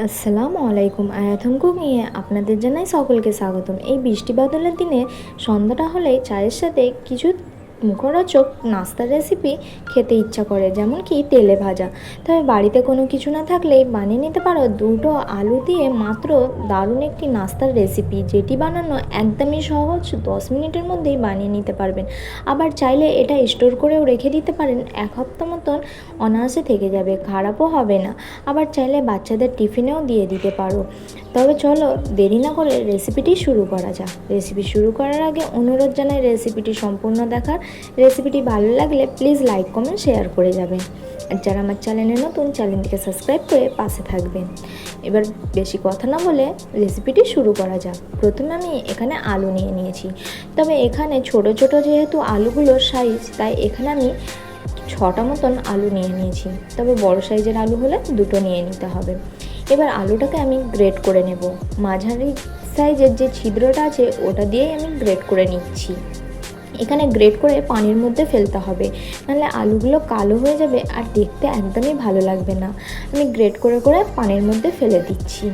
আসসালামু আলাইকুম। আয়াত কুকিংয়ে আপনাদের জানাই সকলকে স্বাগতম। এই বৃষ্টি বাদলের দিনে সন্ধ্যাটা হলেই চায়ের সাথে কিছু মুখরোচক নাস্তার রেসিপি খেতে ইচ্ছা করে, যেমন কি তেলে ভাজা। তবে বাড়িতে কোনো কিছু না থাকলেই বানিয়ে নিতে পারো দুটো আলু দিয়ে মাত্র দারুণ একটি নাস্তার রেসিপি, যেটি বানানো একদমই সহজ, 10 মিনিটের মধ্যেই বানিয়ে নিতে পারবেন। আবার চাইলে এটা স্টোর করেও রেখে দিতে পারেন, 1 সপ্তাহ মতন অনায়াসে থেকে যাবে, খারাপও হবে না। আবার চাইলে বাচ্চাদের টিফিনেও দিয়ে দিতে পারো। তবে চলো দেরি না করে রেসিপিটি শুরু করা যাক। রেসিপি শুরু করার আগে অনুরোধ জানাই রেসিপিটি সম্পূর্ণ দেখার। রেসিপিটি ভালো লাগলে প্লিজ লাইক কমেন্ট শেয়ার করে যাবেন। আর যারা আমার চ্যানেলে নতুন, চ্যানেলটিকে সাবস্ক্রাইব করে পাশে থাকবেন। এবার বেশি কথা না বলে রেসিপিটি শুরু করা যাক। প্রথমে আমি এখানে আলু নিয়ে নিয়েছি। তবে এখানে ছোট ছোট যেহেতু আলুগুলোর সাইজ, তাই এখানে আমি 6টা মতন আলু নিয়ে নিয়েছি। তবে বড় সাইজের আলু হলে 2টো নিয়ে নিতে হবে। এবার আলুটাকে আমি গ্রেট করে নেব। মাঝারি সাইজের যে ছিদ্রটা আছে ওটা দিয়েই আমি গ্রেট করে নিচ্ছি। এখানে গ্রেট করে পানির মধ্যে ফেলতে হবে, নাহলে আলুগুলো কালো হয়ে যাবে আর দেখতে একদমই ভালো লাগবে না। আমি গ্রেট করে করে পানির মধ্যে ফেলে দিচ্ছি।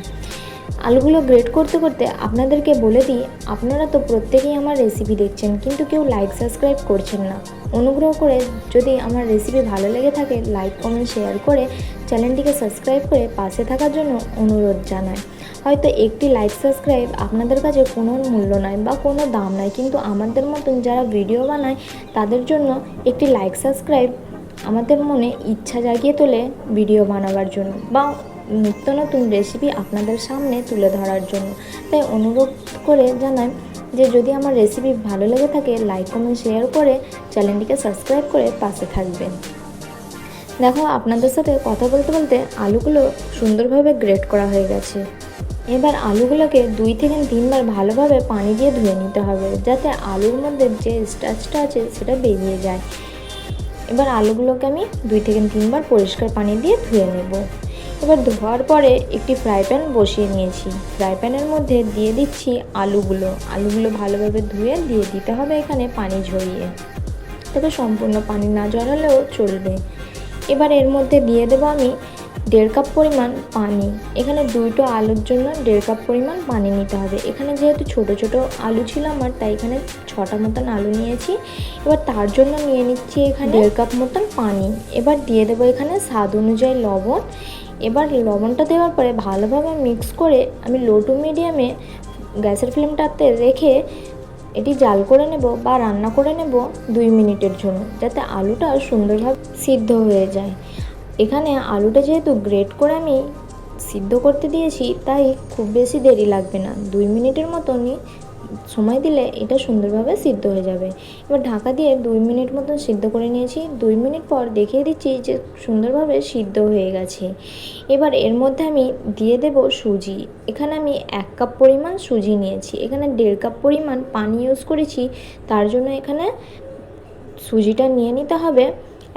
আলুগুলো গ্রেট করতে করতে আপনাদেরকে বলে দিই, আপনারা তো প্রত্যেকেই আমার রেসিপি দেখছেন, কিন্তু কেউ লাইক সাবস্ক্রাইব করছেন না। অনুগ্রহ করে যদি আমার রেসিপি ভালো লেগে থাকে লাইক কমেন্ট শেয়ার করে চ্যানেলটিকে সাবস্ক্রাইব করে পাশে থাকার জন্য অনুরোধ জানাই। হয়তো একটি লাইক সাবস্ক্রাইব আপনাদের কাছে কোনো মূল্য নয় বা কোনো দাম নয়, কিন্তু আমাদের মতন যারা ভিডিও বানায় তাদের জন্য একটি লাইক সাবস্ক্রাইব আমাদের মনে ইচ্ছা জাগিয়ে তোলে ভিডিও বানাবার জন্য বা নিত্য নতুন রেসিপি আপনাদের সামনে তুলে ধরার জন্য। তাই অনুরোধ করে জানাই যে যদি আমার রেসিপি ভালো লেগে থাকে লাইক কমেন্ট শেয়ার করে চ্যানেলটিকে সাবস্ক্রাইব করে পাশে থাকবেন। দেখো, আপনাদের সাথে কথা বলতে বলতে আলুগুলো সুন্দরভাবে গ্রেট করা হয়ে গেছে। এবার আলুগুলোকে 2 থেকে 3 বার ভালোভাবে পানি দিয়ে ধুয়ে নিতে হবে, যাতে আলুর মধ্যে যে স্টার্চটা আছে সেটা বেরিয়ে যায়। এবার আলুগুলোকে আমি 2 থেকে 3 বার পরিষ্কার পানি দিয়ে ধুয়ে নেব। এবার ধোয়ার পরে একটি ফ্রাই প্যান বসিয়ে নিয়েছি। ফ্রাই প্যানের মধ্যে দিয়ে দিচ্ছি আলুগুলো ভালোভাবে ধুয়ে দিয়ে দিতে হবে এখানে পানি ঝরিয়ে, তবে সম্পূর্ণ পানি না ঝরালেও চলবে। এবার এর মধ্যে দিয়ে দেবো আমি 1.5 কাপ পরিমাণ পানি। এখানে 2টো আলুর জন্য 1.5 কাপ পরিমাণ পানি নিতে হবে। এখানে যেহেতু ছোট ছোট আলু ছিল আমার, তাই এখানে 6টা মতন আলু নিয়েছি। এবার তার জন্য নিয়ে নিচ্ছি এখানে 1.5 কাপ মতন পানি। এবার দিয়ে দেবো এখানে স্বাদ অনুযায়ী লবণ। এবার লবণটা দেওয়ার পরে ভালোভাবে মিক্স করে আমি লো টু মিডিয়ামে গ্যাসের ফ্লেমটাতে রেখে এটি জাল করে নেব বা রান্না করে নেব 2 মিনিটের জন্য, যাতে আলুটা সুন্দরভাবে সিদ্ধ হয়ে যায়। এখানে আলুটা যেহেতু গ্রেট করে আমি সিদ্ধ করতে দিয়েছি, তাই খুব বেশি দেরি লাগবে না, 2 মিনিটের মতনই সময় দিলে এটা সুন্দরভাবে সিদ্ধ হয়ে যাবে। এবার ঢাকা দিয়ে 2 মিনিট মতন সিদ্ধ করে নিয়েছি। 2 মিনিট পর দেখিয়ে দিচ্ছি যে সুন্দরভাবে সিদ্ধ হয়ে গেছে। এবার এর মধ্যে আমি দিয়ে দেব সুজি। এখানে আমি 1 কাপ পরিমাণ সুজি নিয়েছি। এখানে 1.5 কাপ পরিমাণ পানি ইউজ করেছি, তার জন্য এখানে সুজিটা নিয়ে নিতে হবে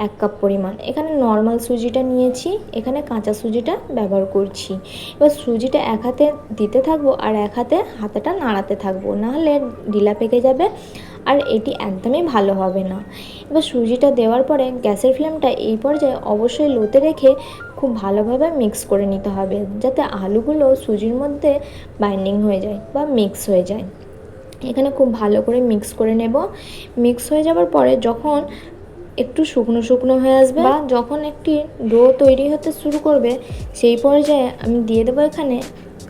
1 কাপ পরিমাণ। এখানে নর্মাল সুজিটা নিয়েছি, এখানে কাঁচা সুজিটা ব্যবহার করছি। এবার সুজিটা এক হাতে দিতে থাকবো আর এক হাতেটা নাড়াতে থাকবো, নাহলে ঢিলা পেকে যাবে আর এটি একদমই ভালো হবে না। এবার সুজিটা দেওয়ার পরে গ্যাসের ফ্লেমটা এই পর্যায়ে অবশ্যই লোতে রেখে খুব ভালোভাবে মিক্স করে নিতে হবে, যাতে আলুগুলো সুজির মধ্যে বাইন্ডিং হয়ে যায় বা মিক্স হয়ে যায়। এখানে খুব ভালো করে মিক্স করে নেব। মিক্স হয়ে যাওয়ার পরে যখন একটু শুকনো শুকনো হয়ে আসবে বা যখন একটি ডো তৈরি হতে শুরু করবে, সেই পর্যায়ে আমি দিয়ে দেবো এখানে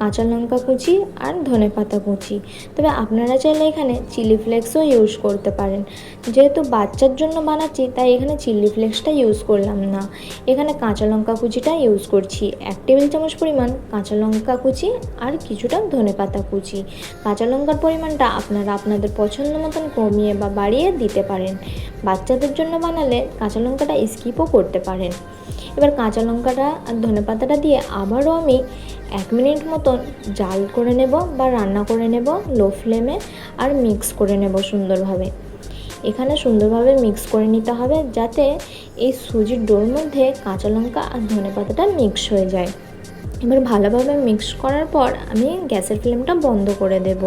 কাঁচা লঙ্কা কুচি আর ধনেপাতা কুচি। তবে আপনারা চাইলে এখানে চিলি ফ্লেক্সও ইউজ করতে পারেন। যেহেতু বাচ্চার জন্য বানাচ্ছি, তাই এখানে চিলি ফ্লেক্সটা ইউজ করলাম না। এখানে কাঁচা লঙ্কা কুচিটা ইউজ করছি, 1 টেবিল চামচ পরিমাণ কাঁচা লঙ্কা কুচি আর কিছুটা ধনেপাতা কুচি। কাঁচা লঙ্কার পরিমাণটা আপনারা আপনাদের পছন্দ মতন কমিয়ে বা বাড়িয়ে দিতে পারেন। বাচ্চাদের জন্য বানালে কাঁচা লঙ্কাটা স্কিপও করতে পারেন। এবার কাঁচা লঙ্কাটা আর ধনেপাতাটা দিয়ে আবারও আমি 1 মিনিট মতন জাল করে নেব বা রান্না করে নেব লো ফ্লেমে, আর মিক্স করে নেব সুন্দরভাবে। এখানে সুন্দরভাবে মিক্স করে নিতে হবে, যাতে এই সুজির ডোর মধ্যে কাঁচা লঙ্কা আর ধনেপাতাটা মিক্স হয়ে যায়। এবার ভালোভাবে মিক্স করার পর আমি গ্যাসের ফ্লেমটা বন্ধ করে দেব।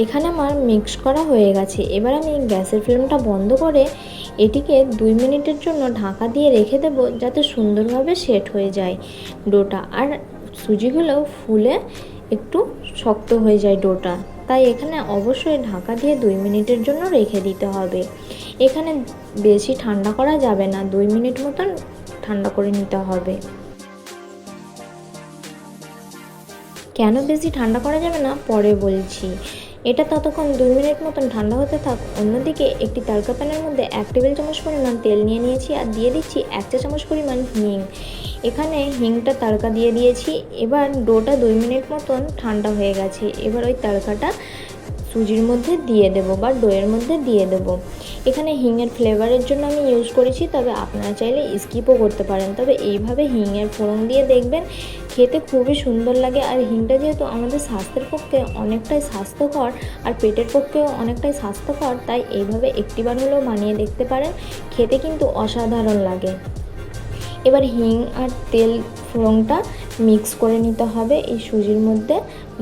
এখানে আমার মিক্স করা হয়ে গেছে। এবার আমি গ্যাসের ফ্লেমটা বন্ধ করে এটিকে 2 মিনিটের জন্য ঢাকা দিয়ে রেখে দেব, যাতে সুন্দরভাবে সেট হয়ে যায় ডোটা, আর সুজিগুলো ফুলে একটু শক্ত হয়ে যায় ডোটা। তাই এখানে অবশ্যই ঢাকা দিয়ে 2 মিনিটের জন্য রেখে দিতে হবে। এখানে বেশি ঠান্ডা করা যাবে না, 2 মিনিট মতন ঠান্ডা করে নিতে হবে। কেন বেশি ঠান্ডা করা যাবে না পরে বলছি। এটা ততক্ষণ 2 মিনিট মতন ঠান্ডা হতে থাক। অন্যদিকে একটি তারকা প্যানের মধ্যে 1 টেবিল চামচ পরিমাণ তেল নিয়ে নিয়েছি আর দিয়ে দিচ্ছি 1 চা চামচ পরিমাণ হিং। এখানে হিংটা তারকা দিয়ে দিয়েছি। এবার ডোটা 2 মিনিট মতন ঠান্ডা হয়ে গেছে। এবার ওই তারকাটা সুজির মধ্যে দিয়ে দেব বা ডোয়ের মধ্যে দিয়ে দেব। এখানে হিংয়ের ফ্লেভারের জন্য আমি ইউজ করেছি, তবে আপনারা চাইলে স্কিপও করতে পারেন। তবে এইভাবে হিংয়ের ফোড়ন দিয়ে দেখবেন, খেতে খুবই সুন্দর লাগে। আর হিংটা যেহেতু আমাদের স্বাস্থ্যের পক্ষে অনেকটাই স্বাস্থ্যকর আর পেটের পক্ষেও অনেকটাই স্বাস্থ্যকর, তাই এইভাবে একটিবার হলেও বানিয়ে দেখতে পারেন, খেতে কিন্তু অসাধারণ লাগে। এবার হিং আর তেল ফোড়নটা মিক্স করে নিতে হবে এই সুজির মধ্যে।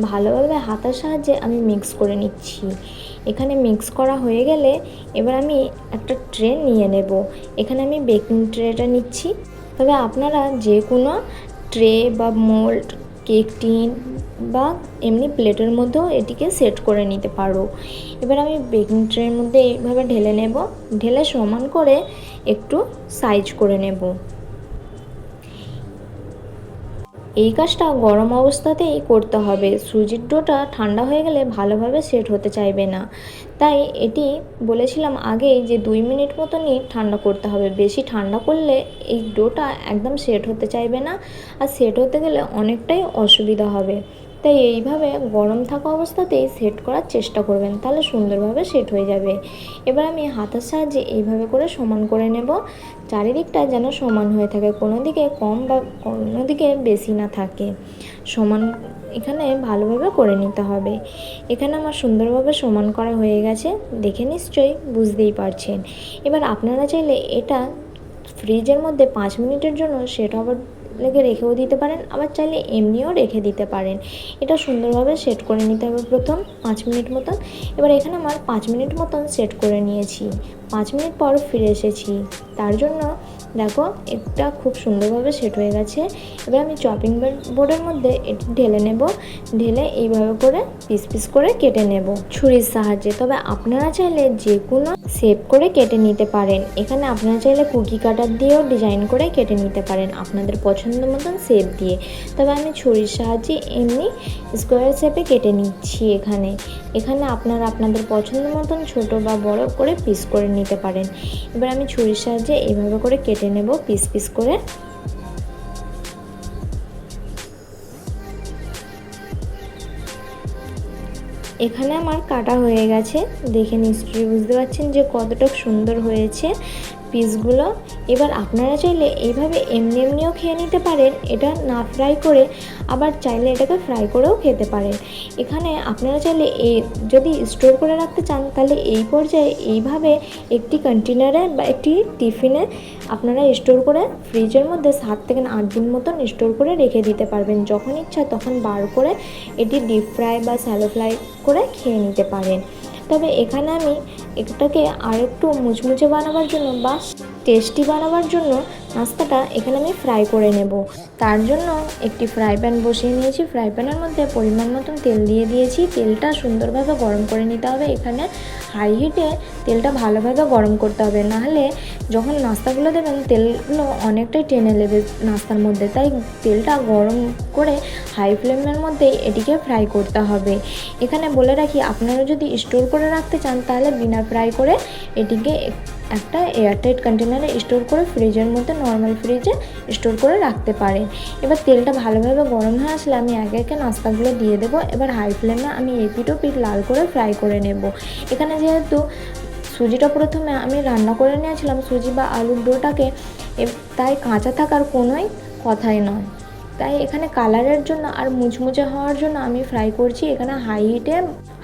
ভালোভাবে হাতার সাহায্যে আমি মিক্স করে নিচ্ছি। এখানে মিক্স করা হয়ে গেলে এবার আমি একটা ট্রে নিয়ে নেব। এখানে আমি বেকিং ট্রেটা নিচ্ছি, তবে আপনারা যে কোনো ট্রে বা মোল্ড, কেক টিন বা এমনি প্লেটের মধ্যেও এটিকে সেট করে নিতে পারো। এবার আমি বেকিং ট্রের মধ্যে এইভাবে ঢেলে নেব, ঢেলে সমান করে একটু সাইজ করে নেব। এই কাজটা গরম অবস্থাতেই করতে হবে। সুজির ডোটা ঠান্ডা হয়ে গেলে ভালোভাবে সেট হতে চাইবে না, তাই এটি বলেছিলাম আগেই যে 2 মিনিট মতনই ঠান্ডা করতে হবে। বেশি ঠান্ডা করলে এই ডোটা একদম সেট হতে চাইবে না, আর সেট হতে গেলে অনেকটাই অসুবিধা হবে। তাই এইভাবে গরম থাকা অবস্থাতেই সেট করার চেষ্টা করবেন, তাহলে সুন্দরভাবে সেট হয়ে যাবে। এবার আমি হাতের সাহায্যে এইভাবে করে সমান করে নেব, চারিদিকটা যেন সমান হয়ে থাকে, কোনো দিকে কম বা কোনো দিকে বেশি না থাকে, সমান এখানে ভালোভাবে করে নিতে হবে। এখানে আমার সুন্দরভাবে সমান করা হয়ে গেছে, দেখে নিশ্চয়ই বুঝতেই পারছেন। এবার আপনারা চাইলে এটা ফ্রিজের মধ্যে 5 মিনিটের জন্য সেট হবার লেগে রেখেও দিতে পারেন, আবার চাইলে এমনিও রেখে দিতে পারেন। এটা সুন্দরভাবে সেট করে নিতে হবে প্রথম 5 মিনিট মতন। এবার এখানে আমার 5 মিনিট মতন সেট করে নিয়েছি। 5 মিনিট পর ফিরে এসেছি, তার জন্য দেখো এটা খুব সুন্দরভাবে সেট হয়ে গেছে। এবার আমি চপিং বোর্ডের মধ্যে এটি ঢেলে নেব, ঢেলে এইভাবে করে পিস পিস করে কেটে নেব ছুরির সাহায্যে। তবে আপনারা চাইলে যে কোনো শেপ করে কেটে নিতে পারেন। এখানে আপনারা চাইলে কুকি কাটার দিয়েও ডিজাইন করে কেটে নিতে পারেন, আপনাদের পছন্দ মতন শেপ দিয়ে। তবে আমি ছুরির সাহায্যে এমনি স্কোয়ার শেপে কেটে নিচ্ছি। এখানে আপনারা আপনাদের পছন্দ মতন ছোট বা বড় করে পিস করে নিতে পারেন। এবার আমি ছুরির সাহায্যে এইভাবে করে কেটে নেব পিস পিস করে। এখানে আমার কাটা হয়ে গেছে, দেখে নিশ্চয়ই বুঝতে পারছেন যে কতটা সুন্দর হয়েছে পিসগুলো। এবার আপনারা চাইলে এইভাবে এমনিও খেয়ে নিতে পারেন, এটা না ফ্রাই করে, আবার চাইলে এটাকে ফ্রাই করেও খেতে পারেন। এখানে আপনারা চাইলে যদি স্টোর করে রাখতে চান, তাহলে এই পর্যায়ে এইভাবে একটি কন্টেনারে বা একটি টিফিনে আপনারা স্টোর করে ফ্রিজের মধ্যে 7 থেকে 8 দিন মতন স্টোর করে রেখে দিতে পারবেন। যখন ইচ্ছা তখন বার করে এটি ডিপ ফ্রাই বা স্যালো ফ্রাই করে খেয়ে নিতে পারেন। তবে এখানে আমি এটাকে আরেকটু মুচমুচে বানাবার জন্য বা টেস্টি বানাবার জন্য নাস্তাটা এখানে আমি ফ্রাই করে নেব। তার জন্য একটি ফ্রাই প্যান বসিয়ে নিয়েছি। ফ্রাই প্যানের মধ্যে পরিমাণ মতন তেল দিয়ে দিয়েছি। তেলটা সুন্দরভাবে গরম করে নিতে হবে। এখানে হাই হিটে তেলটা ভালোভাবে গরম করতে হবে, নাহলে যখন নাস্তাগুলো দেবেন তেলগুলো অনেকটাই টেনে নেবে নাস্তার মধ্যে। তাই তেলটা গরম করে হাই ফ্লেমের মধ্যেই এটিকে ফ্রাই করতে হবে। এখানে বলে রাখি, আপনারা যদি স্টোর করে রাখতে চান তাহলে বিনা ফ্রাই করে এটিকে একটা এয়ারটাইট কন্টেনারে স্টোর করে ফ্রিজের মধ্যে নর্মাল ফ্রিজে স্টোর করে রাখতে পারেন। এবার তেলটা ভালোভাবে গরম হয়ে আসলে আমি একে একে নাস্তাগুলো দিয়ে দেবো। এবার হাই ফ্লেমে আমি এপিট ও পিঠ লাল করে ফ্রাই করে নেব। এখানে যেহেতু সুজিটা প্রথমে আমি রান্না করে নিয়েছিলাম, সুজি বা আলুর ডোটাকে, তাই কাঁচা থাকার কোনোই কথাই নয়। তাই এখানে কালারের জন্য আর মুচমুচে হওয়ার জন্য আমি ফ্রাই করছি। এখানে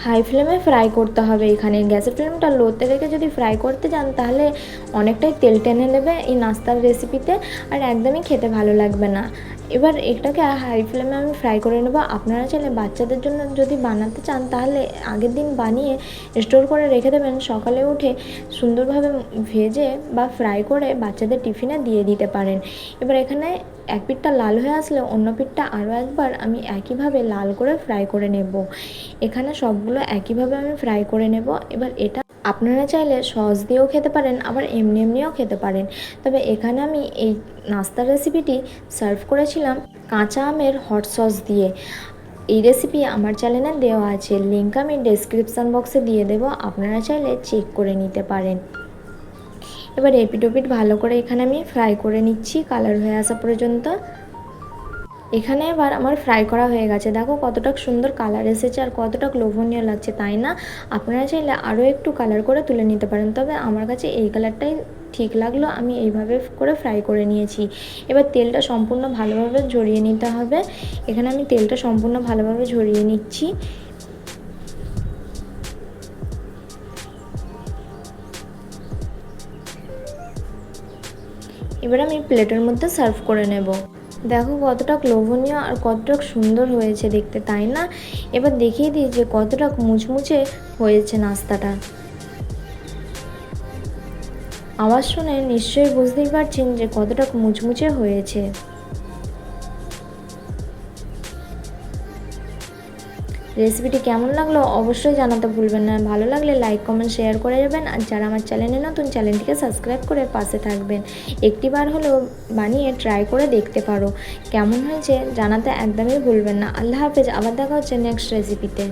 হাই ফ্লেমে ফ্রাই করতে হবে। এখানে গ্যাসের ফ্লেমটা লোতে রেখে যদি ফ্রাই করতে যান তাহলে অনেকটাই তেল টেনে নেবে এই নাস্তার রেসিপিতে, আর একদমই খেতে ভালো লাগবে না। এবার এটাকে হাই ফ্লেমে আমি ফ্রাই করে নেব। আপনারা চাইলে বাচ্চাদের জন্য যদি বানাতে চান তাহলে আগের দিন বানিয়ে স্টোর করে রেখে দেবেন, সকালে উঠে সুন্দরভাবে ভেজে বা ফ্রাই করে বাচ্চাদের টিফিনে দিয়ে দিতে পারেন। এবার এখানে এক পিঠটা লাল হয়ে আসলে অন্য পিঠটা আরও একবার আমি একইভাবে লাল করে ফ্রাই করে নেব। এখানে সবগুলো একইভাবে আমি ফ্রাই করে নেব। এবার এটা আপনারা চাইলে সস দিয়েও খেতে পারেন, আবার এমনিও খেতে পারেন। তবে এখানে আমি এই নাস্তার রেসিপিটি সার্ভ করেছিলাম কাঁচা আমের হট সস দিয়ে। এই রেসিপি আমার চ্যানেলে দেওয়া আছে, লিঙ্ক আমি ডেসক্রিপশান বক্সে দিয়ে দেবো, আপনারা চাইলে চেক করে নিতে পারেন। এবার এপিট ওপিট ভালো করে এখানে আমি ফ্রাই করে নিচ্ছি কালার হয়ে আসা পর্যন্ত। এখানে এবার আমার ফ্রাই করা হয়ে গেছে, দেখো কতটা সুন্দর কালার এসেছে আর কতটা লোভনীয় লাগছে, তাই না? আপনারা চাইলে আরও একটু কালার করে তুলে নিতে পারেন, তবে আমার কাছে এই কালারটাই ঠিক লাগলো, আমি এইভাবে করে ফ্রাই করে নিয়েছি। এবার তেলটা সম্পূর্ণ ভালোভাবে ঝরিয়ে নিতে হবে। এখানে আমি তেলটা সম্পূর্ণ ভালোভাবে ঝরিয়ে নিচ্ছি। এবার আমি প্লেটের মধ্যে সার্ভ করে নেব। দেখো কতটা লোভনীয় আর কতটা সুন্দর হয়েছে দেখতে, তাই না? এবার দেখিয়ে দিই যে কতটা মুচমুচে হয়েছে নাস্তাটা। আওয়াজ শুনে নিশ্চয়ই বুঝতেই পারছেন যে কতটা মুচমুচে হয়েছে। রেসিপিটি কেমন লাগলো অবশ্যই জানাতে ভুলবেন না। ভালো লাগলে লাইক কমেন্ট শেয়ার করে যাবেন, আর যারা আমার চ্যানেলে নতুন চ্যানেলটিকে সাবস্ক্রাইব করে পাশে থাকবেন। একটিবার হলেও বানিয়ে ট্রাই করে দেখতে পারো, কেমন হয়েছে জানাতে একদমই ভুলবেন না। আল্লাহ হাফেজ, আবার দেখা হচ্ছে নেক্সট রেসিপিতে।